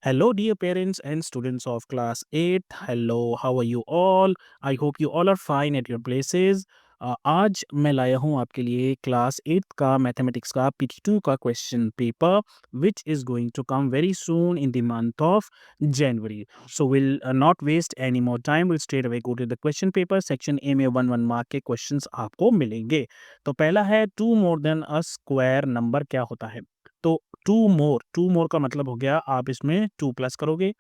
Hello, dear parents and students of class 8. Hello, how are you all? I hope you all are fine at your places. आज मैं लाया हूँ आपके लिए class 8 का mathematics का PT2 का question paper which is going to come very soon in the month of January. So we'll not waste any more time. We'll straight away go to the question paper. Section A में 1 mark के questions आपको मिलेंगे. तो पहला है 2 more than a square number क्या होता है? तो टू मोर का मतलब हो गया आप इसमें 2 प्लस करोगे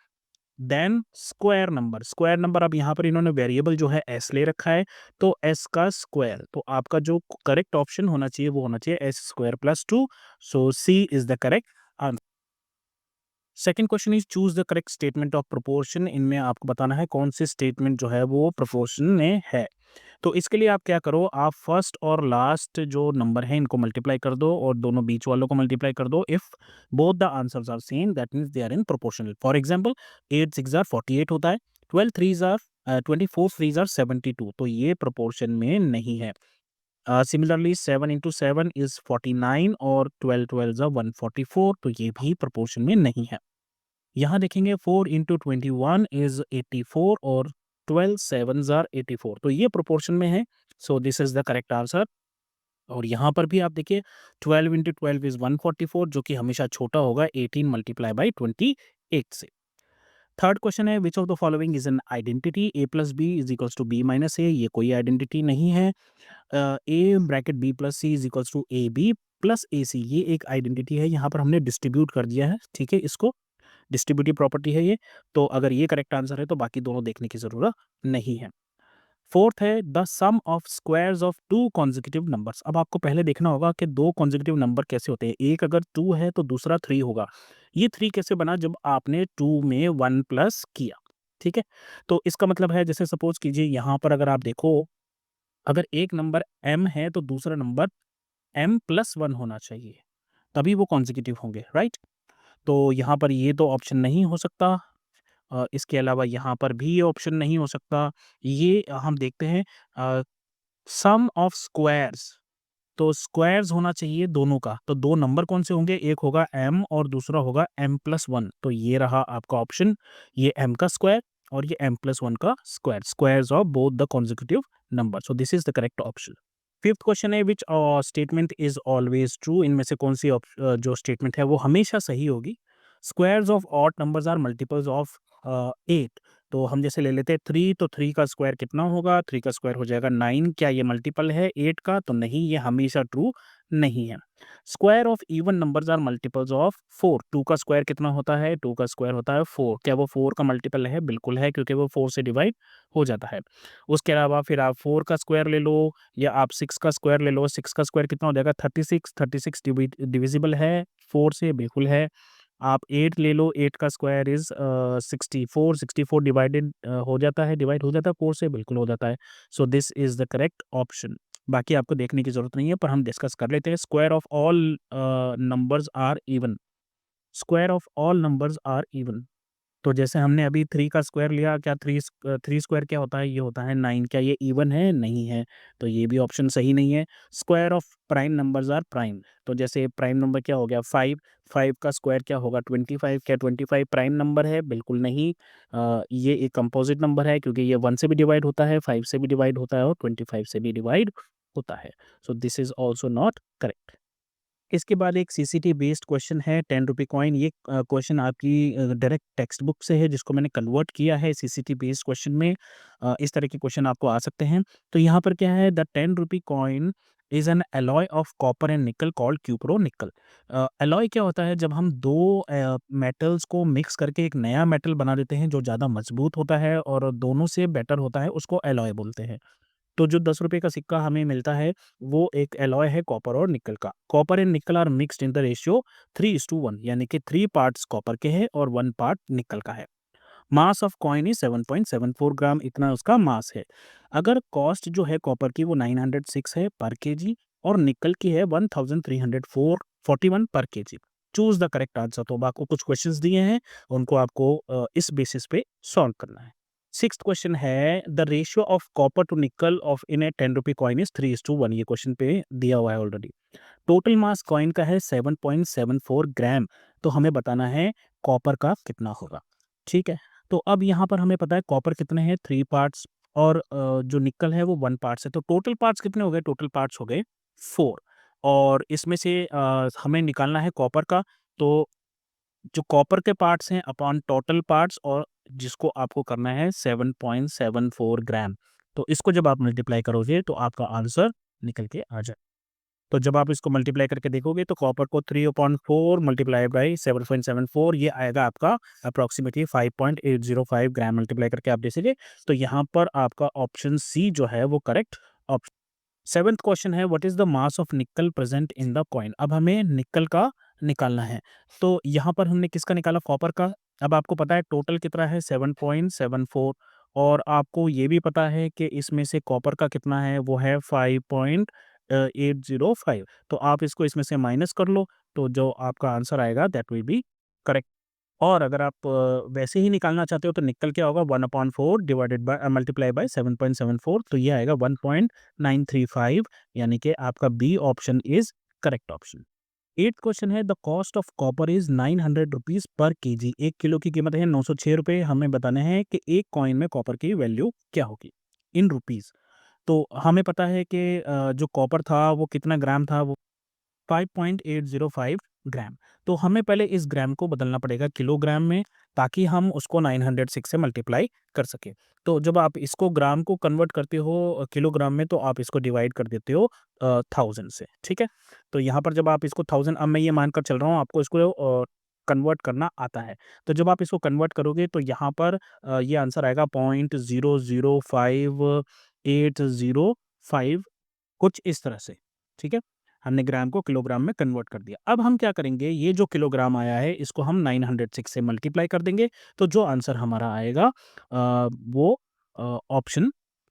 देन स्क्वायर नंबर अब यहाँ पर इन्होंने वेरिएबल जो है एस ले रखा है तो एस का स्क्वायर तो आपका जो करेक्ट ऑप्शन होना चाहिए वो होना चाहिए S square plus 2 so C is the correct answer. Second question is choose the correct statement of proportion. इनमें आपको बताना है कौन सी स्टेटमेंट जो है वो प्रोपोर्शन में है. तो इसके लिए आप क्या करो, आप फर्स्ट और लास्ट जो नंबर है इनको मल्टीप्लाई कर दो और दोनों बीच वालों को मल्टीप्लाई कर दो. If both the answers are same that means they are in proportional. For example 8 6 are 48 होता है, 12 3 आर 24 3 आर 72, तो ये प्रोपोर्शन में नहीं है. सिमिलरली 7 इंटू 7 इज 49 और 12 12 आर 144, तो ये भी प्रोपोर्शन में नहीं है. यहाँ देखेंगे 4 इंटू 21 इज 84 और 12 7 आर 84, तो ये प्रोपोर्शन में है. सो this is the correct answer. और यहाँ पर भी आप देखिए 12 इंटू 12 इज 144 जो कि हमेशा छोटा होगा 18 मल्टीप्लाई बाई 28 से. थर्ड क्वेश्चन है which of the following is an identity A plus B is equals to B minus A. ये कोई आइडेंटिटी नहीं है. A bracket B plus C is equals to A B plus A C, ये एक identity है. यहाँ पर हमने डिस्ट्रीब्यूट कर दिया है, ठीक है, इसको डिस्ट्रीब्यूटिव प्रॉपर्टी है ये. तो अगर ये करेक्ट आंसर है तो बाकी दोनों देखने की जरूरत नहीं है. फोर्थ है the sum of squares of two consecutive numbers. अब आपको पहले देखना होगा कि दो कॉन्जिक्यूटिव नंबर कैसे होते हैं. एक अगर 2 है तो दूसरा 3 होगा. ये 3 कैसे बना, जब आपने 2 में 1 प्लस किया, ठीक है. तो इसका मतलब है जैसे सपोज कीजिए यहाँ पर अगर आप देखो, अगर एक नंबर m है तो दूसरा नंबर m प्लस 1 होना चाहिए, तभी वो कॉन्जिक्यूटिव होंगे, राइट. तो यहाँ पर ये तो ऑप्शन नहीं हो सकता. इसके अलावा यहाँ पर भी ये ऑप्शन नहीं हो सकता. ये हम देखते हैं सम ऑफ स्क्वायर्स, तो स्क्वायर्स होना चाहिए दोनों का. तो दो नंबर कौन से होंगे, एक होगा m और दूसरा होगा m प्लस 1. तो ये रहा आपका ऑप्शन, ये m का स्क्वायर और ये m प्लस 1 का square, squares of both the consecutive number. So this is the correct option. Fifth question है which statement is always true. इनमें से कौन सी जो स्टेटमेंट है वो हमेशा सही होगी. Squares of odd numbers are multiples of 8. तो हम जैसे ले लेते हैं 3, तो 3 का स्क्वायर कितना होगा, 3 का स्क्वायर हो जाएगा 9. क्या ये मल्टीपल है 8 का, तो नहीं, ये हमेशा ट्रू नहीं है. Square of even numbers are multiples of 4. 2 का स्क्वायर कितना होता है, 2 का स्क्वायर होता है 4. क्या वो 4 का मल्टीपल है, बिल्कुल है, क्योंकि वो 4 से डिवाइड हो जाता है. उसके अलावा फिर आप 4 का स्क्वायर ले लो या आप 6 का स्क्वायर ले लो. 6 का स्क्वायर कितना हो जाएगा 36. 36 डिविजिबल है 4 से, बिल्कुल है. आप 8 ले लो, 8 का स्क्वायर इज 64. 64 डिवाइडेड हो जाता है, डिवाइड हो जाता है 4 से, बिल्कुल हो जाता है. सो this is the correct option. बाकी आपको देखने की जरूरत नहीं है, पर हम डिस्कस कर लेते हैं. Square of all numbers are even. Square of all numbers are even. तो जैसे हमने अभी 3 का स्क्वायर लिया, क्या 3 स्क्वायर क्या होता है, ये होता है 9. क्या ये इवन है, नहीं है, तो ये भी ऑप्शन सही नहीं है. Square of prime numbers are prime. तो जैसे प्राइम नंबर क्या हो गया 5. 5 का स्क्वायर क्या होगा 25. क्या 25 प्राइम नंबर है, बिल्कुल नहीं. ये एक कंपोजिट नंबर है, क्योंकि ये 1 से भी डिवाइड होता है, 5 से भी डिवाइड होता है और 25 से भी डिवाइड होता है. सो this is also not correct. इसके बाद एक सीसीटी बेस्ड क्वेश्चन है 10 रुपी कॉइन. ये क्वेश्चन आपकी डायरेक्ट टेक्स्ट बुक से है, जिसको मैंने कन्वर्ट किया है सीसीटी बेस्ड क्वेश्चन में. इस तरह के क्वेश्चन आपको आ सकते हैं. तो यहाँ पर क्या है, the 10 rupee coin is an alloy of copper and nickel called cupronickel. Alloy क्या होता है, जब हम दो मेटल्स को मिक्स करके एक नया मेटल बना देते हैं जो ज़्यादा मजबूत होता है और दोनों से बेटर होता है, उसको एलॉय बोलते हैं. तो जो 10 रुपए का सिक्का हमें मिलता है वो एक एलॉय है कॉपर और निकल का. Copper and nickel are mixed in the ratio 3:1, यानी कि 3 पार्ट्स कॉपर के हैं और 1 पार्ट निकल का है. मास ऑफ कॉइन इज 7.74 ग्राम, इतना उसका मास है. अगर कॉस्ट जो है कॉपर की वो 906 है पर केजी और निकल की है 1341 पर KG. Choose the correct answer. तो अब आपको कुछ क्वेश्चंस दिए हैं, उनको आपको इस बेसिस पे सॉल्व करना है. सिक्स्थ क्वेश्चन है the ratio of copper to nickel of in a 10 rupee coin is 3:1. ये क्वेश्चन पे दिया हुआ है ऑलरेडी. टोटल मास कॉइन का है 7.74 ग्राम. तो हमें बताना है कॉपर का कितना होगा, ठीक है। तो अब यहाँ पर हमें पता है कॉपर कितने हैं, 3 पार्ट्स, और जो निकल है वो 1 पार्ट्स है, तो टोटल पार्ट्स कितने हो गए, टोटल पार्ट्स हो गए 4, और इसमें से हमें निकालना है कॉपर का। तो जो कॉपर के पार्ट्स हैं अपॉन टोटल पार्ट्स, और जिसको आपको करना है 7.74 ग्राम, तो इसको जब आप मल्टीप्लाई करोगे तो आपका आंसर निकल के आ जाए। तो जब आप इसको मल्टीप्लाई करके देखोगे तो कॉपर को 3/4 मल्टीप्लाई बाई 7.74, ये आएगा आपका अप्रॉक्सीमेटली 5.805 ग्राम। मल्टीप्लाई करके आप देखेंगे तो यहाँ पर आपका ऑप्शन सी जो है वो करेक्ट ऑप्शन। सेवेंथ क्वेश्चन है, what is the mass of निकल प्रेजेंट इन द कॉइन। अब हमें निकल का निकालना है, तो यहाँ पर हमने किसका निकाला, कॉपर का। अब आपको पता है टोटल कितना है 7.74, और आपको ये भी पता है कि इसमें से कॉपर का कितना है, वो है 5.805। तो आप इसको इसमें से माइनस कर लो, तो जो आपका आंसर आएगा दैट विल बी करेक्ट। और अगर आप वैसे ही निकालना चाहते हो तो निकल क्या होगा, 1/4 डिवाइडेड बाय मल्टीप्लाई बाय 7.74, तो ये आएगा 1.935, यानी कि आपका B option is correct option. Eighth question है, the cost of copper is 900 rupees per KG. 1 kilo की कीमत है 906 रुपये। हमें बताना है कि एक कॉइन में कॉपर की वैल्यू क्या होगी इन रुपीज। तो हमें पता है कि जो कॉपर था वो कितना ग्राम था, वो 5.805 ग्राम। तो हमें पहले इस ग्राम को बदलना पड़ेगा किलोग्राम में, ताकि हम उसको 906 से मल्टीप्लाई कर सकें। तो जब आप इसको ग्राम को कन्वर्ट करते हो किलोग्राम में, तो आप इसको डिवाइड कर देते हो 1000 से, ठीक है। तो यहाँ पर जब आप इसको 1000, अब मैं ये मानकर चल रहा हूँ आपको इसको कन्वर्ट करना आता है, तो जब आप इसको कन्वर्ट करोगे तो यहाँ पर ये आंसर आएगा 0.005805, कुछ इस तरह से, ठीक है। हमने ग्राम को किलोग्राम में कन्वर्ट कर दिया। अब हम क्या करेंगे, ये जो किलोग्राम आया है इसको हम 906 से मल्टीप्लाई कर देंगे, तो जो आंसर हमारा आएगा वो ऑप्शन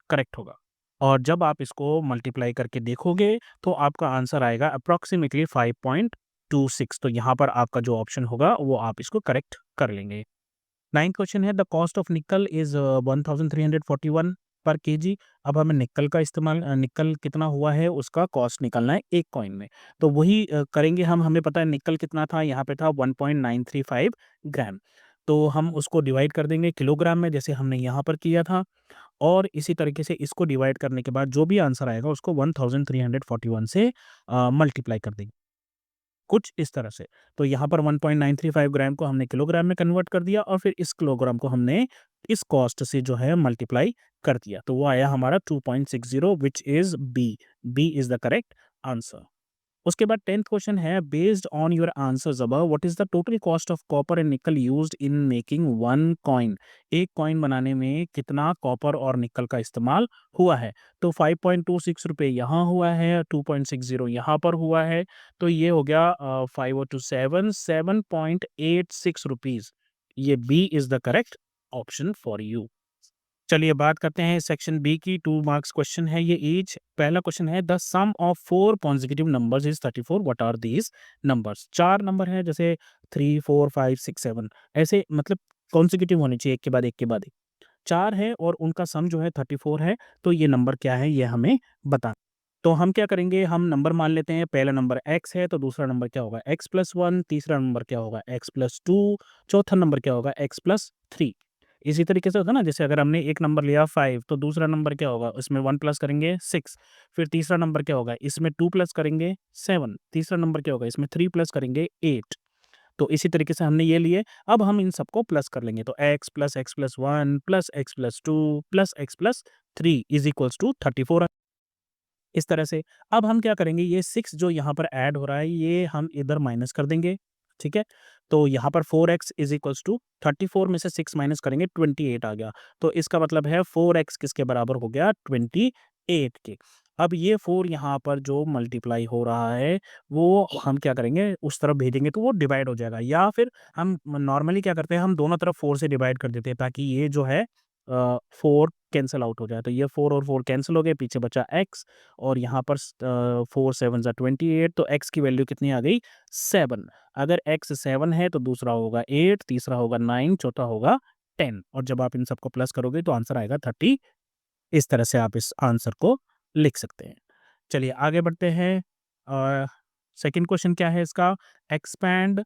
करेक्ट होगा। और जब आप इसको मल्टीप्लाई करके देखोगे तो आपका आंसर आएगा अप्रॉक्सीमेटली 5.26, तो यहाँ पर आपका जो ऑप्शन होगा वो आप इसको करेक्ट कर लेंगे। नाइन्थ क्वेश्चन है, द कॉस्ट ऑफ निकल इज 1341 पर केजी। अब हमें निकल का इस्तेमाल निकल कितना हुआ है उसका कॉस्ट निकालना है एक कॉइन में, तो वही करेंगे हम। हमें पता है निकल कितना था, यहाँ पे था 1.935 ग्राम, तो हम उसको डिवाइड कर देंगे किलोग्राम में जैसे हमने यहाँ पर किया था, और इसी तरीके से इसको डिवाइड करने के बाद जो भी आंसर आएगा उसको 1341 से मल्टीप्लाई कर देंगे, कुछ इस तरह से। तो यहाँ पर 1.935 ग्राम को हमने किलोग्राम में कन्वर्ट कर दिया, और फिर इस किलोग्राम को हमने इस कॉस्ट से जो है मल्टीप्लाई कर दिया, तो वो आया हमारा 2.60, which is B. B is the correct answer. उसके बाद 10th क्वेश्चन है, based on your answers above what is the total cost of copper and nickel used in making one coin. एक कॉइन बनाने में कितना कॉपर और nickel का इस्तेमाल हुआ है। तो 5.26 रुपये यहाँ हुआ है, 2.60 यहाँ पर हुआ है, तो ये हो गया 5 और 7.86 रुपीज। ये B is the correct option for you. चलिए बात करते हैं सेक्शन बी की। 2 मार्क्स क्वेश्चन है ये ईच। पहला क्वेश्चन है, the sum of 4 consecutive numbers is 34, what are these numbers. 4 number है जैसे 3 4 5 6 7, ऐसे मतलब कॉन्जिक्यूटिव होने चाहिए, एक के बाद एक के बाद एक। 4 है और उनका सम जो है 34 है, तो ये नंबर क्या है ये हमें बताना। तो हम क्या करेंगे, हम नंबर मान लेते हैं। पहला नंबर x है तो दूसरा नंबर क्या होगा x+1, तीसरा नंबर क्या होगा x+2, चौथा नंबर क्या होगा x+3। इसी तरीके से होता है ना, जैसे अगर हमने एक नंबर लिया 5 तो दूसरा नंबर क्या होगा, इसमें 1 प्लस करेंगे 6, फिर तीसरा नंबर क्या होगा, इसमें 2 प्लस करेंगे 7, तीसरा नंबर क्या होगा, इसमें 3 प्लस करेंगे 8। तो इसी तरीके से हमने ये लिए, अब हम इन सबको प्लस कर लेंगे, तो x plus x+1 plus x+2 plus x+3 is equals to 34। इस तरह से अब हम क्या करेंगे, ये 6 जो यहाँ पर ऐड हो रहा है ये हम इधर माइनस कर देंगे, ठीक है। तो यहाँ पर 4x इज इक्वल्स टू 34 में से 6 माइनस करेंगे 28 आ गया, तो इसका मतलब है 4x किसके बराबर हो गया 28 के। अब ये 4 यहाँ पर जो मल्टीप्लाई हो रहा है वो हम क्या करेंगे उस तरफ भेजेंगे, तो वो डिवाइड हो जाएगा, या फिर हम नॉर्मली क्या करते हैं हम दोनों तरफ 4 से डिवाइड कर देते हैं, ताकि ये जो है 4 कैंसिल आउट हो जाए। तो ये 4 और 4 कैंसिल हो गए, पीछे बचा x, और यहाँ पर 4 7 ज़ा 28, तो x की वैल्यू कितनी आ गई 7। अगर x 7 है तो दूसरा होगा 8, तीसरा होगा 9, चौथा होगा 10, और जब आप इन सबको प्लस करोगे तो आंसर आएगा 30। इस तरह से आप इस आंसर को लिख सकते हैं। चलिए आगे बढ़ते हैं। सेकंड क्वेश्चन क्या है इसका, expand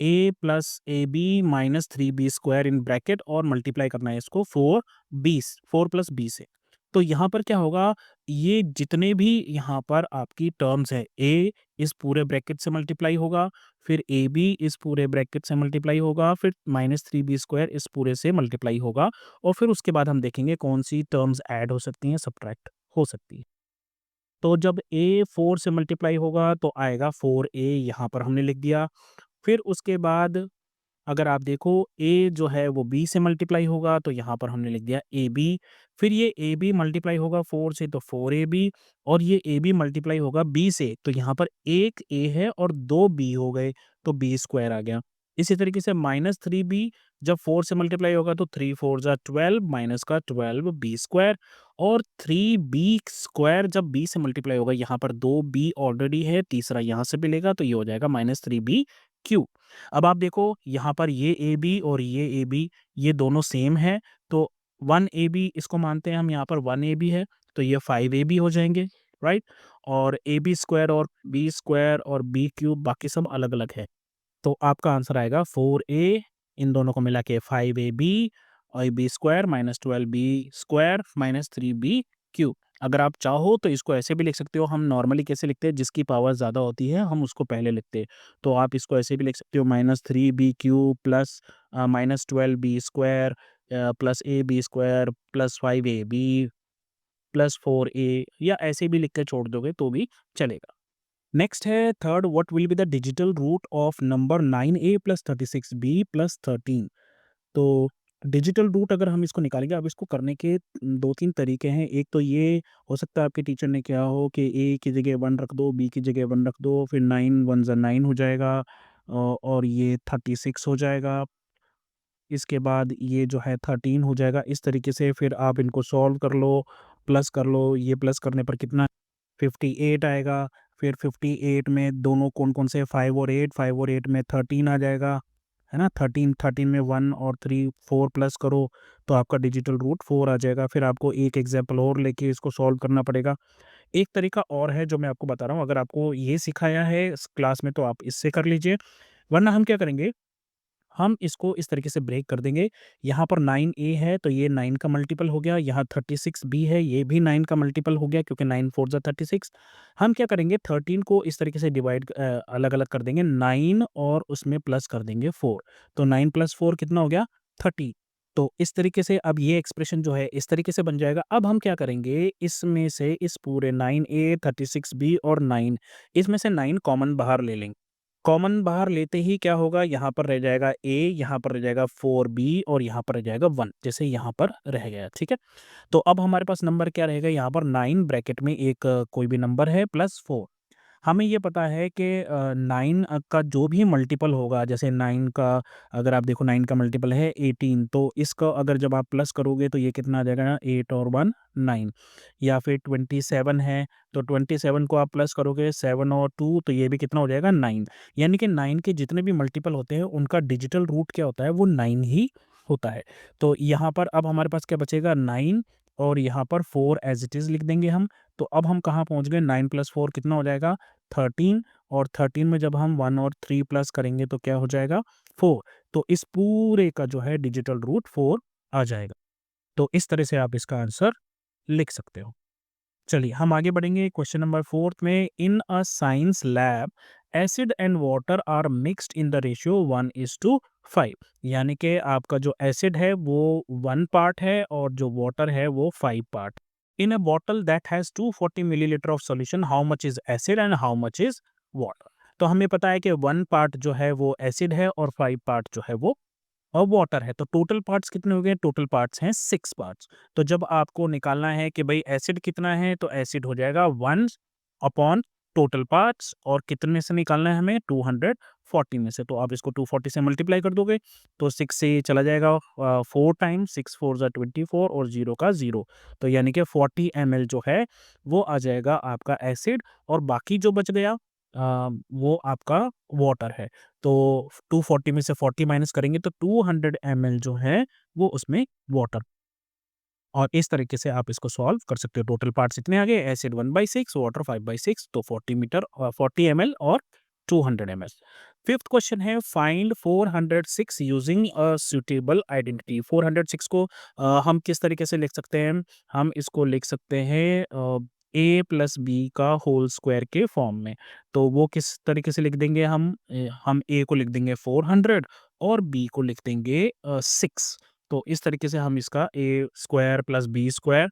A plus A B minus 3b square in bracket और मल्टीप्लाई करना है इसको 4 प्लस बी से। तो यहाँ पर क्या होगा, ये जितने भी यहाँ पर आपकी टर्म्स है, ए इस पूरे ब्रैकेट से मल्टीप्लाई होगा, फिर ए बी इस पूरे ब्रैकेट से मल्टीप्लाई होगा, फिर माइनस 3b स्क्वायर इस पूरे से मल्टीप्लाई होगा, और फिर उसके बाद हम देखेंगे कौन सी टर्म्स ऐड हो सकती हैं, सब्ट्रैक्ट हो सकती है। तो जब ए 4 से मल्टीप्लाई होगा तो आएगा 4a, यहाँ पर हमने लिख दिया। फिर उसके बाद अगर आप देखो ए जो है वो बी से मल्टीप्लाई होगा तो यहाँ पर हमने लिख दिया ए बी। फिर ये ए बी मल्टीप्लाई होगा 4 से तो 4ab, और ये ए बी मल्टीप्लाई होगा बी से तो यहाँ पर एक ए है और दो बी हो गए, तो बी स्क्वायर आ गया। इसी तरीके से -3b जब 4 से मल्टीप्लाई होगा तो 3 4 जा 12 माइनस का 12 बी स्क्वायर, और 3b स्क्वायर जब b से मल्टीप्लाई होगा, यहाँ पर दो b ऑलरेडी है, तीसरा यहाँ से मिलेगा तो ये हो जाएगा -3b क्यूब। अब आप देखो यहाँ पर ये ए बी और ये ए बी ये दोनों सेम है, तो 1ab इसको मानते हैं हम, यहाँ पर 1ab है तो ये 5ab हो जाएंगे, राइट। और ए बी स्क्वायर और बी स्क्वायर और बी क्यूब बाकी सब अलग अलग है, तो आपका आंसर आएगा 4a, इन दोनों को मिला के 5ab और B square minus 12b square minus 3b cube. अगर आप चाहो तो इसको ऐसे भी लिख सकते हो, हम नॉर्मली कैसे लिखते हैं, जिसकी पावर ज़्यादा होती है हम उसको पहले लिखते हैं। तो आप इसको ऐसे भी लिख सकते हो -3b cube plus -12b square plus A B square plus 5ab plus 4a, या ऐसे भी लिख के छोड़ दोगे तो भी चलेगा। नेक्स्ट है third, what will be the digital root of number 9a plus 36b plus 13। तो डिजिटल रूट अगर हम इसको निकालेंगे, अब इसको करने के 2-3 तरीके हैं। एक तो ये हो सकता है आपके टीचर ने क्या हो कि ए की जगह 1 रख दो, बी की जगह 1 रख दो, फिर 9 1 ज़ा 9 हो जाएगा, और ये 36 हो जाएगा। इसके बाद ये जो है 13 हो जाएगा। इस तरीके से फिर आप इनको सॉल्व कर लो, प्लस कर लो, ये प्लस करने पर कितना 58 आएगा। फिर 58 में दोनों कौन-कौन से 5 और 8, 5 और 8 में 13 आ जाएगा, है ना? 13 में 1 और 3 4 प्लस करो तो आपका डिजिटल रूट 4 आ जाएगा। फिर आपको एक एग्ज़ाम्पल और लेके इसको सॉल्व करना पड़ेगा। एक तरीका और है जो मैं आपको बता रहा हूँ, अगर आपको ये सिखाया है इस क्लास में तो आप इससे कर लीजिए, वरना हम क्या करेंगे, हम इसको इस तरीके से ब्रेक कर देंगे। यहाँ पर 9a है तो ये 9 का मल्टीपल हो गया, यहाँ 36b है ये भी 9 का मल्टीपल हो गया क्योंकि 9 4 जा 36। हम क्या करेंगे 13 को इस तरीके से डिवाइड अलग-अलग कर देंगे, 9 और उसमें प्लस कर देंगे 4। तो 9 प्लस 4 कितना हो गया 30। तो इस तरीके से अब ये एक्सप्रेशन जो है इस तरीके से बन जाएगा। अब हम क्या करेंगे, इसमें से इस पूरे 9a 36b और 9 इसमें से 9 कॉमन बाहर ले लेंगे। कॉमन बाहर लेते ही क्या होगा, यहाँ पर रह जाएगा a, यहाँ पर रह जाएगा 4b और यहाँ पर रह जाएगा 1, जैसे यहाँ पर रह गया, ठीक है। तो अब हमारे पास नंबर क्या रहेगा, यहाँ पर 9 ब्रैकेट में एक कोई भी नंबर है प्लस 4। हमें ये पता है कि 9 का जो भी मल्टीपल होगा, जैसे 9 का अगर आप देखो 9 का मल्टीपल है 18, तो इसका अगर जब आप प्लस करोगे तो ये कितना आ जाएगा 8 और 1 9। या फिर 27 है तो 27 को आप प्लस करोगे 7 और 2 तो ये भी कितना हो जाएगा 9। यानी कि 9 के जितने भी मल्टीपल होते हैं उनका डिजिटल रूट क्या होता है, वो 9 ही होता है। तो यहाँ पर अब हमारे पास क्या बचेगा 9, और यहाँ पर 4 एज़ इट इज़ लिख देंगे हम। तो अब हम कहाँ पहुँच गए, 9 प्लस 4 कितना हो जाएगा 13, और 13 में जब हम 1 और 3 प्लस करेंगे तो क्या हो जाएगा 4। तो इस पूरे का जो है डिजिटल रूट 4 आ जाएगा। तो इस तरह से आप इसका आंसर लिख सकते हो। चलिए हम आगे बढ़ेंगे क्वेश्चन नंबर 4 में, in a science lab acid and water are mixed in the ratio 1:5। यानी कि आपका जो एसिड है वो 1 पार्ट है और जो वाटर है वो 5 part. In a bottle that has 240 millilitre of solution, how much is acid and how much is water. तो हमें पता है कि 1 पार्ट जो है वो एसिड है और 5 पार्ट जो है वो और वाटर है। तो टोटल पार्ट्स कितने हो गए, टोटल पार्ट्स हैं 6 पार्ट्स। तो जब आपको निकालना है कि भाई एसिड कितना है, तो एसिड हो जाएगा 1 अपॉन टोटल पार्ट्स, और कितने से निकालना है हमें 240 में से। तो आप इसको 240 से मल्टीप्लाई कर दोगे तो 6 से ये चला जाएगा 4 टाइम्स, 6 4 जा 24 और 0 का 0। तो यानी कि 40 ml जो है वो आ जाएगा आपका एसिड, और बाकी जो बच गया वो आपका वाटर है। तो 240 में से 40 माइनस करेंगे तो 200 ml जो है वो उसमें वाटर। और इस तरीके से आप इसको सॉल्व कर सकते हो। टोटल पार्ट्स इतने आ गए, एसिड 1/6 वाटर 5/6, तो 40 ml और 200 ml। फिफ्थ क्वेश्चन है find 406 using a suitable identity. 406 को हम किस तरीके से लिख सकते हैं? हम इसको लिख सकते हैं ए प्लस बी का होल स्क्वायर के फॉर्म में। तो वो किस तरीके से लिख देंगे हम? हम ए को लिख देंगे 400 और बी को लिख देंगे 6। तो इस तरीके से हम इसका A square plus B square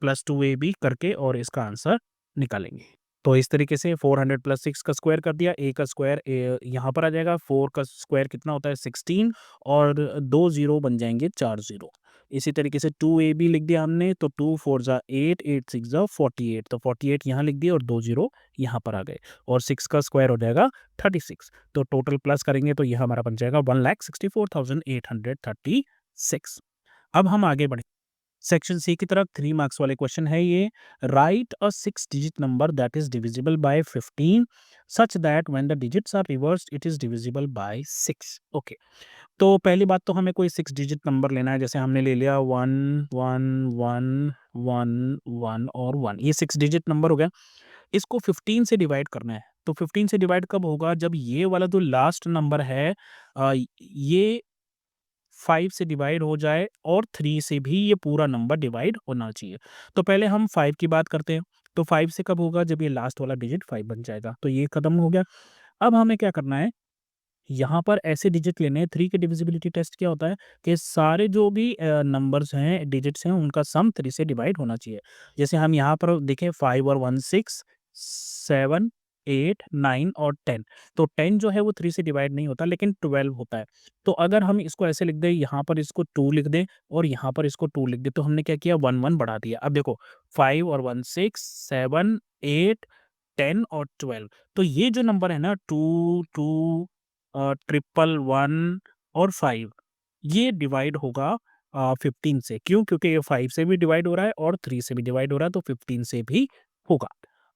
plus 2ab करके और इसका आंसर निकालेंगे। तो इस तरीके से 400 प्लस 6 का स्क्वायर कर दिया, a का स्क्वायर यहाँ पर आ जाएगा, 4 का स्क्वायर कितना होता है 16 और 2 ज़ीरो बन जाएँगे 4 ज़ीरो। इसी तरीके से 2ab लिख दिया हमने, तो 2 4 ज़ा 8, 8 6 ज़ा 48, तो 48 यहाँ लिख दिया और 2 ज़ीरो यहाँ पर आ गए और 6 का स्क्वायर हो जाएगा 36। तो टोटल प्लस करेंगे तो यह हमारा बन जाएगा 1,64,836। अब हम आगे बढ़ें। सेक्शन सी की तरफ 3 मार्क्स वाले क्वेश्चन है ये। Write a 6 digit number that is divisible by 15 such that when the digits are reversed it is divisible by 6। Okay, तो पहली बात तो हमें कोई 6 डिजिट नंबर लेना है। जैसे हमने ले लिया 1 1 1 1 1 और 1, ये 6 डिजिट नंबर हो गया। इसको 15 से डिवाइड करना है। तो 15 से डिवाइड कब होगा? जब ये वाला जो लास्ट नंबर है ये 5 से डिवाइड हो जाए और 3 से भी ये पूरा नंबर डिवाइड होना चाहिए। तो पहले हम 5 की बात करते हैं। तो 5 से कब होगा? जब ये लास्ट वाला डिजिट 5 बन जाएगा। तो ये खत्म हो गया। अब हमें क्या करना है? यहाँ पर ऐसे डिजिट लेने हैं। 3 के डिविजिबिलिटी टेस्ट क्या होता है कि सारे जो भी नंबर्स हैं, डिजिट्स हैं, उनका सम 3 से डिवाइड होना चाहिए। जैसे हम यहाँ पर देखें 5 और 1 6 7 8 9 और 10। तो 10 जो है वो 3 से डिवाइड नहीं होता लेकिन 12 होता है। तो अगर हम इसको ऐसे लिख दें, यहाँ पर इसको 2 लिख दें और यहाँ पर इसको 2 लिख दें, तो हमने क्या किया? 1 1 बढ़ा दिया। अब देखो 5 और 1 6 7 8 10 और 12। तो ये जो नंबर है ना 2 2 ट्रिपल 1 और 5, ये डिवाइड होगा 15 से। क्यों? क्योंकि ये 5 से भी डिवाइड हो रहा है और 3 से भी डिवाइड हो रहा है, तो 15 से भी होगा।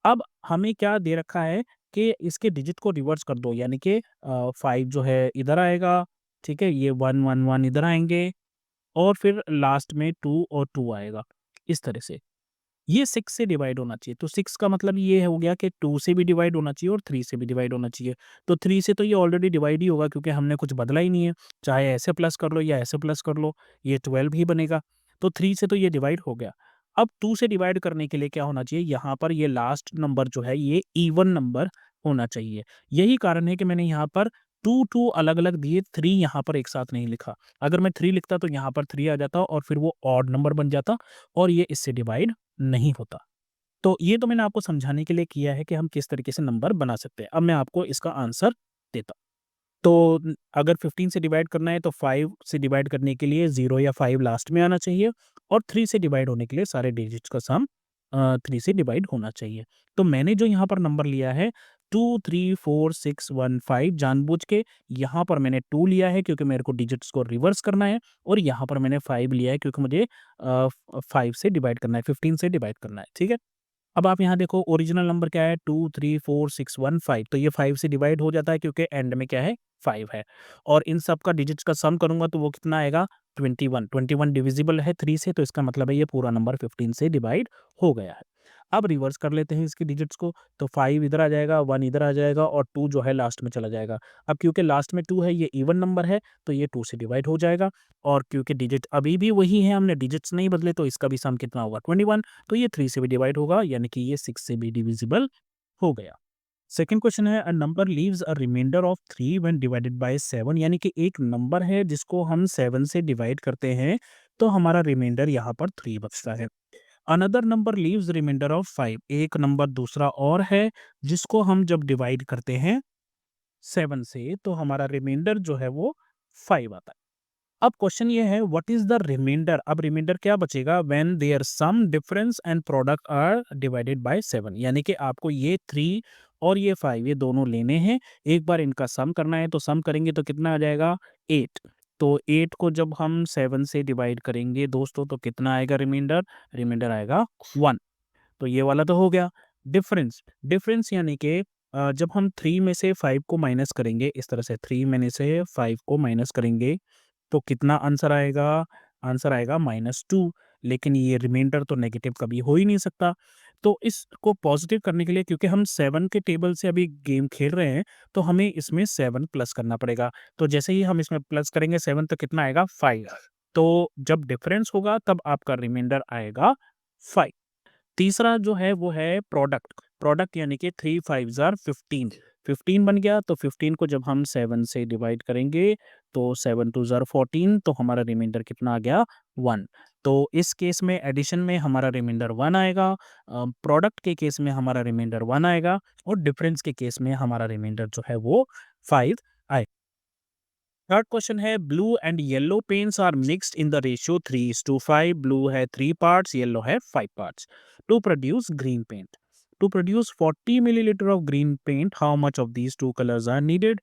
अब हमें क्या दे रखा है कि इसके डिजिट को रिवर्स कर दो, यानी कि 5 जो है इधर आएगा, ठीक है? ये 1 1 1 इधर आएँगे और फिर लास्ट में 2 और 2 आएगा, इस तरह से। ये 6 से डिवाइड होना चाहिए। तो 6 का मतलब ये हो गया कि 2 से भी डिवाइड होना चाहिए और 3 से भी डिवाइड होना चाहिए। तो 3 से तो ये ऑलरेडी डिवाइड ही होगा क्योंकि हमने कुछ बदला ही नहीं है। चाहे ऐसे प्लस कर लो या ऐसे प्लस कर लो, ये 12 ही बनेगा। तो 3 से तो ये डिवाइड हो गया। अब 2 से डिवाइड करने के लिए क्या होना चाहिए? यहाँ पर ये लास्ट नंबर जो है ये इवन नंबर होना चाहिए। यही कारण है कि मैंने यहाँ पर 2 अलग-अलग दिए, 3 यहाँ पर एक साथ नहीं लिखा। अगर मैं 3 लिखता तो यहाँ पर 3 आ जाता और फिर वो ऑड नंबर बन जाता और ये इससे डिवाइड नहीं होता। तो ये तो मैंने आपको समझाने के लिए किया है कि हम किस तरीके से नंबर बना सकते हैं। अब मैं आपको इसका आंसर देता हूँ। तो अगर 15 से डिवाइड करना है तो 5 से डिवाइड करने के लिए 0 या 5 लास्ट में आना चाहिए और 3 से डिवाइड होने के लिए सारे डिजिट्स का सम 3 से डिवाइड होना चाहिए। तो मैंने जो यहाँ पर नंबर लिया है 2 3 4 6 1 5, जानबूझ के यहाँ पर मैंने 2 लिया है क्योंकि मेरे को डिजिट्स को रिवर्स करना है और यहाँ पर मैंने 5 लिया है क्योंकि मुझे 5 से डिवाइड करना है, 15 से डिवाइड करना है, ठीक है? अब आप यहाँ देखो ओरिजिनल नंबर क्या है? 2 3 4 6 1 5, तो ये 5 से डिवाइड हो जाता है क्योंकि एंड में क्या है? 5 है और इन सब का डिजिट्स का सम करूँगा तो वो कितना आएगा? 21। 21 डिविजिबल है 3 से, तो इसका मतलब है ये पूरा नंबर 15 से डिवाइड हो गया है। अब रिवर्स कर लेते हैं इसके डिजिट्स को, तो 5 इधर आ जाएगा, 1 इधर आ जाएगा और 2 जो है लास्ट में चला जाएगा। अब क्योंकि लास्ट में 2 है, ये इवन नंबर है, तो ये 2 से डिवाइड हो जाएगा और क्योंकि डिजिट अभी भी वही है, हमने डिजिट्स नहीं बदले, तो इसका भी सम कितना होगा? 21। तो ये 3 से भी डिवाइड होगा, यानी कि ये 6 से भी डिविजिबल हो गया। सेकंड क्वेश्चन है, a number leaves a reminder of 3 when divided by 7, यानी कि एक नंबर है जिसको हम 7 से डिवाइड करते हैं, तो हमारा रिमाइंडर यहाँ पर 3 बचता है। Another number leaves reminder of 5, एक नंबर दूसरा और है जिसको हम जब डिवाइड करते हैं 7 से, तो हमारा रिमाइंडर जो है वो 5 आता है। अब क्वेश्चन ये है व्हाट इज द रिमाइंडर? अब रिमाइंडर क्या बचेगा when their sum difference and product are divided by 7, यानी कि आपको ये 3 और ये 5 ये दोनों लेने हैं, एक बार इनका सम करना है, तो सम करेंगे तो कितना आ जाएगा? 8। तो 8 को जब हम 7 से डिवाइड करेंगे दोस्तों तो कितना आएगा रिमाइंडर? रिमाइंडर आएगा 1। तो ये वाला तो हो गया। डिफरेंस, डिफरेंस यानी कि जब हम 3 में से 5 को माइनस करेंगे, इस तरह से 3 में से 5 को माइनस करेंगे तो कितना आंसर आएगा? आंसर आएगा -2। लेकिन ये रिमाइंडर तो नेगेटिव कभी हो ही नहीं सकता। तो इसको पॉजिटिव करने के लिए, क्योंकि हम 7 के टेबल से अभी गेम खेल रहे हैं, तो हमें इसमें 7 प्लस करना पड़ेगा। तो जैसे ही हम इसमें प्लस करेंगे 7, तो कितना आएगा 5। तो जब डिफरेंस होगा तब आपका रिमाइंडर आएगा 5। तीसरा जो है वो है प्रोडक्ट। प्रोडक्ट यानी कि 3 5 ज़ार 15। 15 बन गया, तो 15 को जब हम 7 से डिवाइड करेंगे तो 7 2 ज़ार 14, तो हमारा रिमाइंडर कितना आ गया 1। तो इस केस में एडिशन में हमारा रिमाइंडर 1 आएगा, प्रोडक्ट के केस में हमारा रिमाइंडर 1 आएगा और डिफरेंस के केस में हमारा रिमाइंडर जो है वो 5 आएगा। थर्ड क्वेश्चन है blue and yellow paints are mixed in the ratio 3:5। Blue है 3 पार्ट्स, येलो है 5 parts to produce green paint. To produce 40 milliliter of green paint, how much of these two colors are needed?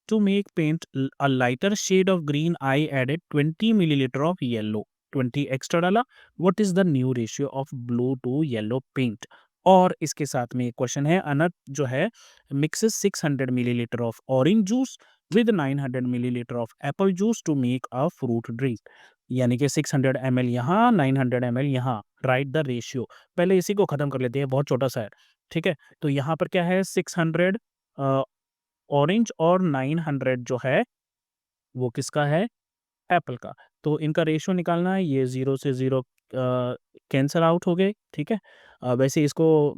To make paint a lighter shade of green, I added 20 milliliter of yellow. 20 extra डाला. What is the new ratio of blue to yellow paint? और इसके साथ में एक question है, अनंत जो है mixes 600 milliliter of orange juice with 900 milliliter of apple juice to make a fruit drink. यानी कि 600 ml यहाँ, 900 ml यहाँ. Right the ratio. पहले इसी को खत्म कर लेते हैं, बहुत छोटा सा है, ठीक है। तो यहाँ पर क्या है, 600 ऑरेंज और 900 जो है वो किसका है, एप्पल का। तो इनका रेशियो निकालना है, ये 0 से 0 कैंसल आउट हो गए, ठीक है। वैसे इसको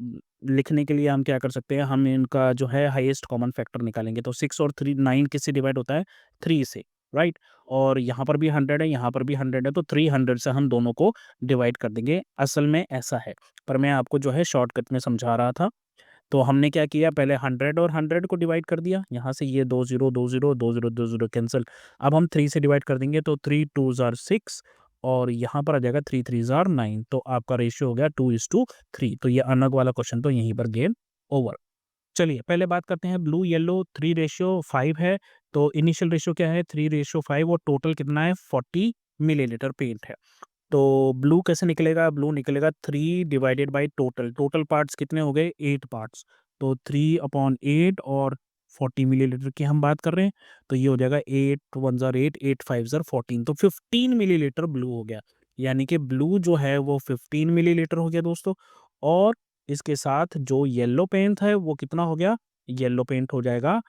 लिखने के लिए हम क्या कर सकते हैं, हम इनका जो है हाईएस्ट कॉमन फैक्टर निकालेंगे। तो 6 और 3 9 किससे डिवाइड होता है, 3 से, राइट। और यहाँ पर भी 100 है, यहाँ पर भी 100 है, तो 300 से हम दोनों को डिवाइड कर देंगे। असल में ऐसा है, पर मैं आपको जो है शॉर्टकट में समझा रहा था। तो हमने क्या किया, पहले 100 और 100 को डिवाइड कर दिया, यहाँ से ये 2 0 2 0 2 0 2 0 कैंसिल। अब हम 3 से डिवाइड कर देंगे, तो 3 2 ज़ार 6 और यहाँ पर आ जाएगा 3 3 ज़ार 9। तो आपका रेशियो हो गया 2:3। तो ये अनग वाला क्वेश्चन तो यहीं पर गेम ओवर। चलिए पहले बात करते हैं ब्लू येलो 3 रेशियो 5 है, तो इनिशियल रेशियो क्या है 3:5 और टोटल कितना है 40 मिलीलीटर पेंट है। तो ब्लू कैसे निकलेगा, ब्लू निकलेगा 3 divided by total. Total parts कितने हो गए, 8 पार्ट्स। तो 3/8 और 40 मिलीलीटर की हम बात कर रहे हैं, तो ये हो जाएगा 8 1 ज़ार 8 8 5 ज़ार 14। तो 15 मिलीलीटर ब्लू हो गया, यानी कि ब्लू जो है वो 15 मिलीलीटर हो गया दोस्तों। और इसके साथ जो येलो पेंट है वो कितना हो गया, येलो पेंट हो जाएगा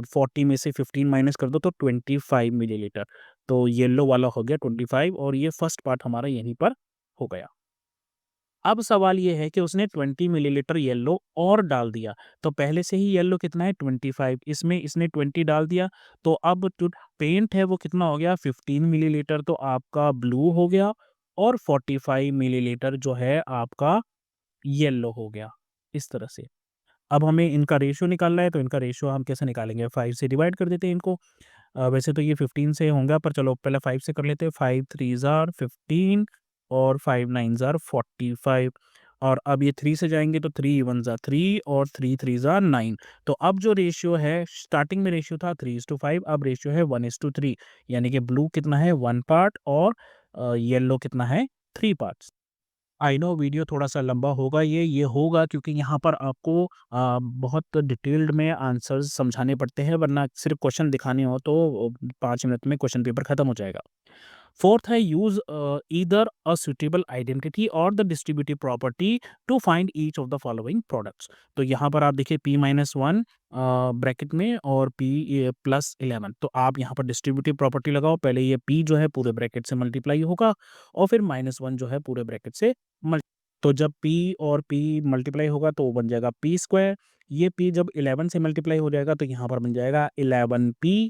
40 में से 15 माइनस कर दो तो 25 मिलीलीटर। तो येलो वाला हो गया 25 और ये फर्स्ट पार्ट हमारा यहीं पर हो गया। अब सवाल ये है कि उसने 20 मिलीलीटर येलो और डाल दिया, तो पहले से ही येलो कितना है 25, इसमें इसने 20 डाल दिया, तो अब जो पेंट है वो कितना हो गया 15 मिलीलीटर, तो आपका ब्लू हो गया और 45 मिलीलीटर जो है आपका येलो हो गया, इस तरह से। अब हमें इनका रेशियो निकालना है, तो इनका रेशियो हम कैसे निकालेंगे, 5 से डिवाइड कर देते हैं इनको। वैसे तो ये 15 से होंगे, पर चलो पहले 5 से कर लेते हैं। 5 3 ज़ार 15 और 5 9 ज़ार 45। और अब ये 3 से जाएँगे तो 3 1 ज़ार 3 और 3 3 ज़ार 9। तो अब जो रेशियो है, स्टार्टिंग में रेशियो था 3:5, अब रेशियो है 1:3, यानी कि ब्लू कितना है 1 पार्ट और येलो कितना है 3 पार्ट्स। आई नो वीडियो थोड़ा-सा लंबा होगा, ये होगा क्योंकि यहाँ पर आपको बहुत डिटेल्ड में आंसर्स समझाने पड़ते हैं, वरना सिर्फ़ क्वेश्चन दिखाने हो तो 5 मिनट में क्वेश्चन पेपर खत्म हो जाएगा। फोर्थ है use either a suitable identity और the distributive property to find each of the following products. तो यहाँ पर आप देखिए p-1 ब्रैकेट में और p+11, तो आप यहाँ पर डिस्ट्रीब्यूटिव प्रॉपर्टी लगाओ। पहले ये p जो है पूरे ब्रैकेट से मल्टीप्लाई होगा और फिर -1 जो है पूरे ब्रैकेट से मल्टी। तो जब p और p मल्टीप्लाई होगा तो वो बन जाएगा p स्क्वायर। ये p जब 11 से मल्टीप्लाई हो जाएगा तो यहाँ पर बन जाएगा 11p।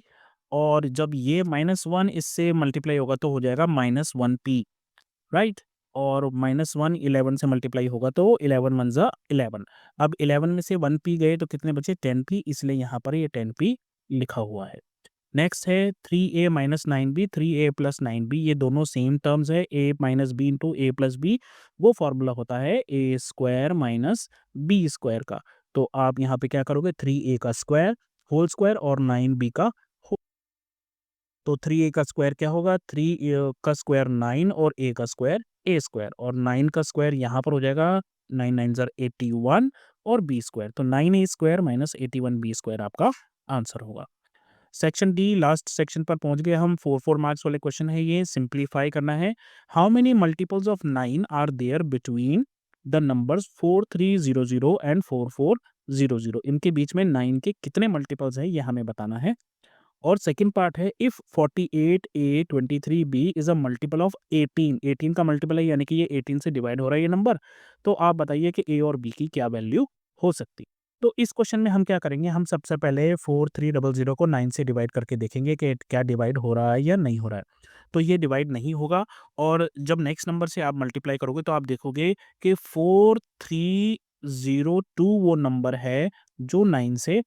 और जब ये -1 इससे मल्टीप्लाई होगा तो हो जाएगा -1p, राइट। और -1 11 से मल्टीप्लाई होगा तो 11 1 ज़ा 11। अब 11 में से 1p गए तो कितने बचे 10p, इसलिए यहाँ पर ये 10p लिखा हुआ है। नेक्स्ट है 3a minus 9b 3a plus 9b, ये दोनों सेम टर्म्स है, a minus B into A plus B. वो फॉर्मूला होता है A square minus B square का। तो आप यहाँ पे क्या करोगे, 3a का स्क्वायर होल स्क्वायर और 9b का। तो 3a का स्क्वायर क्या होगा, 3 का स्क्वायर 9 और a का स्क्वायर a स्क्वायर, और 9 का स्क्वायर यहाँ पर हो जाएगा 9 9 ज़ार 81 और b स्क्वायर। तो 9a square minus 81b square आपका आंसर होगा। सेक्शन डी, लास्ट सेक्शन पर पहुंच गए हम। 4 मार्क्स वाले क्वेश्चन है ये, सिंप्लीफाई करना है। How many multiples of 9 are there between the numbers 4300 and 4400? इनके बीच में 9 के कितने मल्टीपल्स है ये हमें बताना है। और सेकंड पार्ट है, if 48a 23b is a multiple of 18, 18 का मल्टीपल है यानी कि ये 18 से डिवाइड हो रहा है ये नंबर, तो आप बताइए कि a और b की क्या वैल्यू हो सकती। तो इस क्वेश्चन में हम क्या करेंगे, हम सबसे पहले 4300 को 9 से डिवाइड करके देखेंगे कि क्या डिवाइड हो रहा है या नहीं हो रहा है। तो ये डिवाइड नहीं होगा, और जब नेक्स्ट नंबर से आप मल्टीप्लाई करोगे तो आप देखोगे कि 4302 वो नंबर है जो 9 से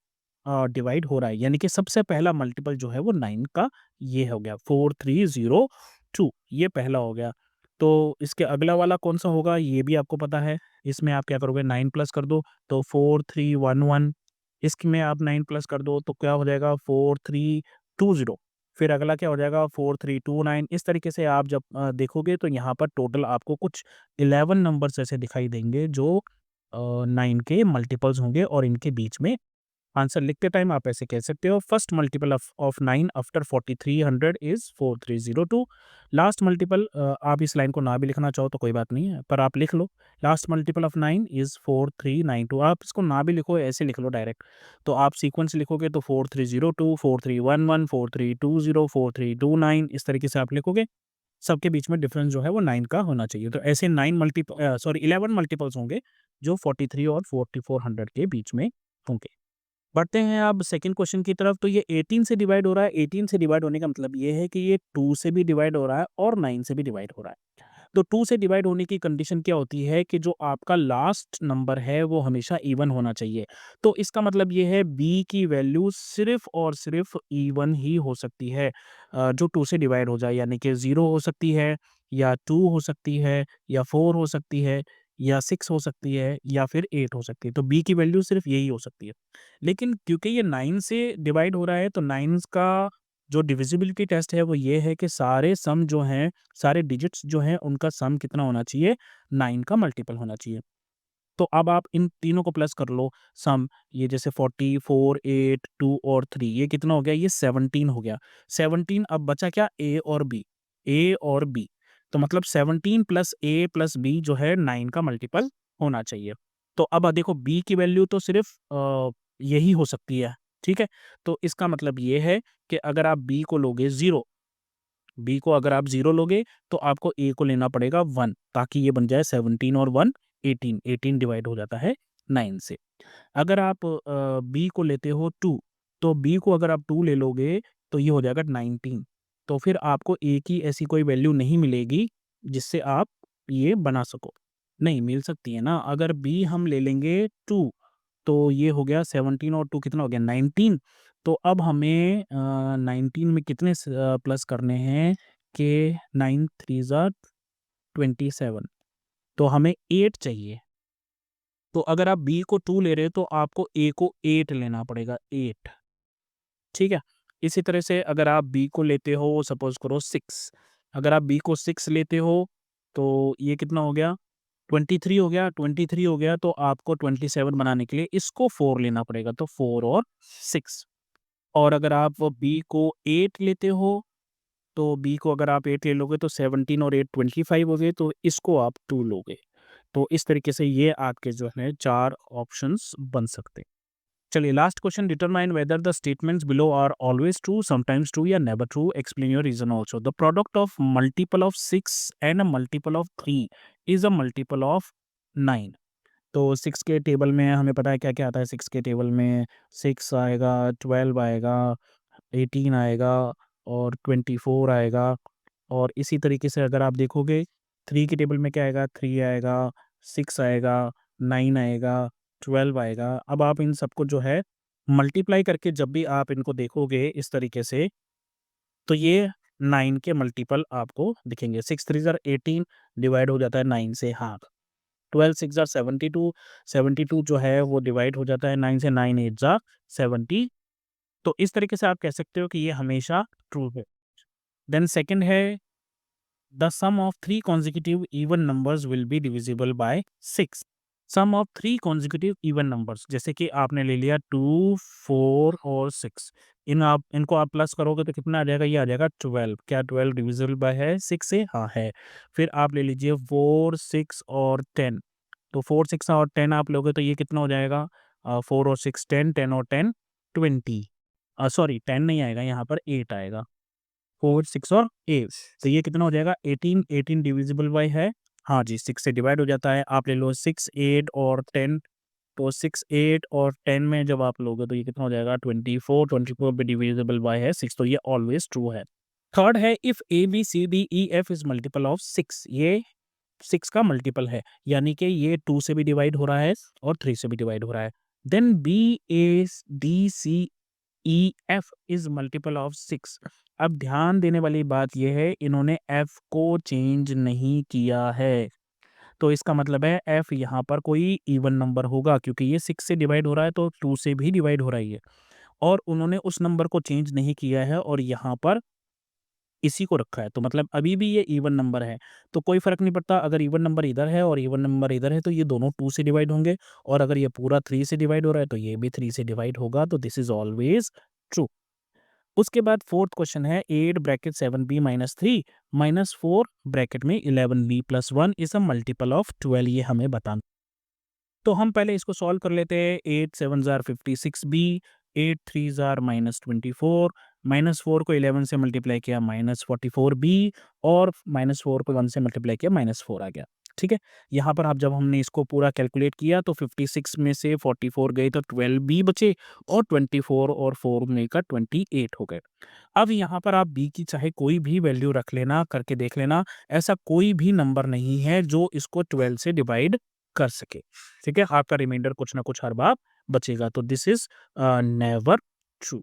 डिवाइड हो रहा है, यानी कि सबसे पहला मल्टीपल जो है वो 9 का ये हो गया 4302, ये पहला हो गया। तो इसके अगला वाला कौन सा होगा ये भी आपको पता है। इसमें आप क्या करोगे, 9 प्लस कर दो तो 4311, इसमें आप 9 प्लस कर दो तो क्या हो जाएगा 4320, फिर अगला क्या हो जाएगा 4329। इस तरीके से आप जब देखोगे तो यहाँ पर टोटल आपको कुछ 11 नंबर्स ऐसे दिखाई देंगे जो 9 के मल्टीपल्स होंगे, और इनके बीच में आंसर लिखते टाइम आप ऐसे कह सकते हो, first multiple of 9 after 4300 is 4302। Last multiple, आप इस लाइन को ना भी लिखना चाहो तो कोई बात नहीं है, पर आप लिख लो, लास्ट मल्टीपल ऑफ 9 इज 4392। आप इसको ना भी लिखो, ऐसे लिख लो डायरेक्ट। तो आप सीक्वेंस लिखोगे तो 4302, 4311, 4320, 4329, इस तरीके से आप लिखोगे। सबके बीच में डिफरेंस जो है वो 9 का होना चाहिए। तो ऐसे 11 मल्टीपल्स होंगे जो 43 और 4400 के बीच में होंगे। बढ़ते हैं अब सेकंड क्वेश्चन की तरफ। तो ये 18 से डिवाइड हो रहा है। 18 से डिवाइड होने का मतलब ये है कि ये 2 से भी डिवाइड हो रहा है और 9 से भी डिवाइड हो रहा है। तो 2 से डिवाइड होने की कंडीशन क्या होती है कि जो आपका लास्ट नंबर है वो हमेशा इवन होना चाहिए। तो इसका मतलब ये है बी की वैल्यू सिर्फ और सिर्फ इवन ही हो सकती है, जो 2 से डिवाइड हो जाए, यानी कि 0 हो सकती है, या 2 हो सकती है, या 4 हो सकती है, या 6 हो सकती है, या फिर 8 हो सकती है। तो बी की वैल्यू सिर्फ यही हो सकती है। लेकिन क्योंकि ये 9 से डिवाइड हो रहा है तो 9 का जो डिविजिबिलिटी टेस्ट है वो ये है कि सारे सम जो हैं, सारे डिजिट्स जो हैं उनका सम कितना होना चाहिए, 9 का मल्टीपल होना चाहिए। तो अब आप इन तीनों को प्लस कर लो सम, ये जैसे 44, 8, 2 और 3, ये कितना हो गया, ये 17 हो गया। 17, अब बचा क्या, ए और बी, ए और बी। तो मतलब 17 प्लस ए प्लस बी जो है 9 का मल्टीपल होना चाहिए। तो अब देखो बी की वैल्यू तो सिर्फ यही हो सकती है, ठीक है। तो इसका मतलब ये है कि अगर आप बी को लोगे 0, बी को अगर आप 0 लोगे तो आपको ए को लेना पड़ेगा 1, ताकि ये बन जाए 17 और 1 18, 18 डिवाइड हो जाता है 9 से। अगर आप बी को लेते हो 2, तो बी को अगर आप 2 ले लोगे तो ये हो जाएगा 19। तो फिर आपको ए की ऐसी कोई वैल्यू नहीं मिलेगी जिससे आप ये बना सको। नहीं मिल सकती है ना, अगर बी हम ले लेंगे 2, तो ये हो गया 17 और 2 कितना हो गया 19। तो अब हमें 19 में कितने प्लस करने हैं कि 9 3 ज़ा 27, तो हमें 8 चाहिए। तो अगर आप बी को 2 ले रहे हो तो आपको ए को 8 लेना पड़ेगा, 8, ठीक है। इसी तरह से अगर आप बी को लेते हो सपोज करो 6, अगर आप बी को 6 लेते हो तो ये कितना हो गया 23 हो गया, 23 हो गया तो आपको 27 बनाने के लिए इसको 4 लेना पड़ेगा, तो 4 और 6। और अगर आप बी को 8 लेते हो, तो बी को अगर आप 8 ले लोगे तो 17 और 8 25 हो गए, तो इसको आप 2 लोगे। तो इस तरीके से ये आपके जो है 4 ऑप्शंस बन सकते हैं। चलिए last question, determine whether the statements below are always true, sometimes true या never true, explain your reason also. The product of multiple of 6 and a multiple of 3 is a multiple of 9। तो 6 के table में हमें पता है क्या-क्या आता है। 6 के टेबल में 6 आएगा, 12 आएगा, 18 आएगा और 24 आएगा। और इसी तरीके से अगर आप देखोगे 3 के टेबल में क्या आएगा, 3 आएगा, 6 आएगा, 9 आएगा, 12 आएगा। अब आप इन सबको जो है मल्टीप्लाई करके जब भी आप इनको देखोगे इस तरीके से, तो ये 9 के मल्टीपल आपको दिखेंगे। 6 3 ज़ा 18 डिवाइड हो जाता है 9 से, हाँ। 12 6 ज़ा 72, 72 जो है वो डिवाइड हो जाता है 9 से, 9 8 ज़ा 70। तो इस तरीके से आप कह सकते हो कि ये हमेशा ट्रू है। देन सेकंड है, the sum of 3 consecutive even numbers will be divisible by 6। Sum of 3 consecutive even numbers, जैसे कि आपने ले लिया 2, 4 और 6। इनको आप प्लस करोगे तो कितना आ जाएगा? ये आ जाएगा 12। क्या 12 डिविजिबल बाय है 6 से? हाँ है। फिर आप ले लीजिए 4, 6 और 10। तो 4, 6 और 10 आप लोगे तो ये कितना हो जाएगा? 4 और 6 10, 10 और 10 20। सॉरी 10 नहीं आएगा, यहाँ पर 8 आएगा। 4, 6 और 8, तो ये कितना हो जाएगा? 18। 18 डिविजिबल बाय है, हाँ जी, 6 से डिवाइड हो जाता है। आप ले लो 6, 8 और 10। तो 6, 8 और 10 में जब आप लोगे तो ये कितना हो जाएगा? 24। 24 भी डिविजिबल बाय है 6, तो ये ऑलवेज ट्रू है। थर्ड है, if A B C D E F is multiple of 6, ये 6 का मल्टीपल है, यानी कि ये 2 से भी डिवाइड हो रहा है और 3 से भी डिवाइड हो रहा है। Then B A D C E F is multiple of 6। अब ध्यान देने वाली बात यह है, इन्होंने एफ को चेंज नहीं किया है, तो इसका मतलब है एफ यहाँ पर कोई इवन नंबर होगा, क्योंकि ये 6 से डिवाइड हो रहा है तो 2 से भी डिवाइड हो रहा है ये, और उन्होंने उस नंबर को चेंज नहीं किया है और यहाँ पर इसी को रखा है, तो मतलब अभी भी ये इवन नंबर है। तो कोई फ़र्क नहीं पड़ता, अगर इवन नंबर इधर है और इवन नंबर इधर है तो ये दोनों 2 से डिवाइड होंगे, और अगर ये पूरा 3 से डिवाइड हो रहा है तो ये भी 3 से डिवाइड होगा, तो दिस इज़ ऑलवेज़ ट्रू। उसके बाद फोर्थ क्वेश्चन है, 8 bracket 7b minus 3 minus 4 bracket में 11b plus 1 is a multiple of 12, ये हमें बताना। तो हम पहले इसको सॉल्व कर लेते हैं। 8 7 jar 56b, 8 3 jar minus 24, minus 4 को 11 से मल्टीप्लाई किया माइनस 44b, और माइनस 4 को 1 से मल्टीप्लाई किया माइनस 4 आ गया। ठीक है, यहाँ पर आप जब हमने इसको पूरा कैलकुलेट किया तो 56 में से 44 गए तो 12b बचे, और 24 और 4 मिलकर 28 हो गए। अब यहाँ पर आप b की चाहे कोई भी वैल्यू रख लेना, करके देख लेना, ऐसा कोई भी नंबर नहीं है जो इसको 12 से डिवाइड कर सके। ठीक है, आपका रिमाइंडर कुछ ना कुछ हर बार बचेगा, तो दिस इज नेवर ट्रू।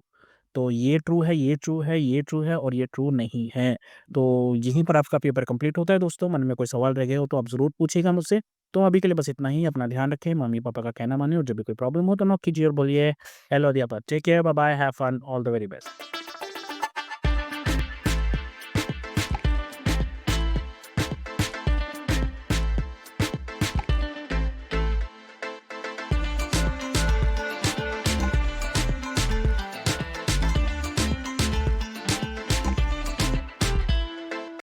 तो ये ट्रू है, ये ट्रू है, ये ट्रू है और ये ट्रू नहीं है। तो यहीं पर आपका पेपर कंप्लीट होता है दोस्तों। मन में कोई सवाल रह गए हो तो आप ज़रूर पूछिएगा मुझसे। तो अभी के लिए बस इतना ही। अपना ध्यान रखें, मम्मी पापा का कहना मानिए, और जब भी कोई प्रॉब्लम हो तो नॉक कीजिए और बोलिए हेलो अध्यापक, take care, bye bye, have fun, all the very best.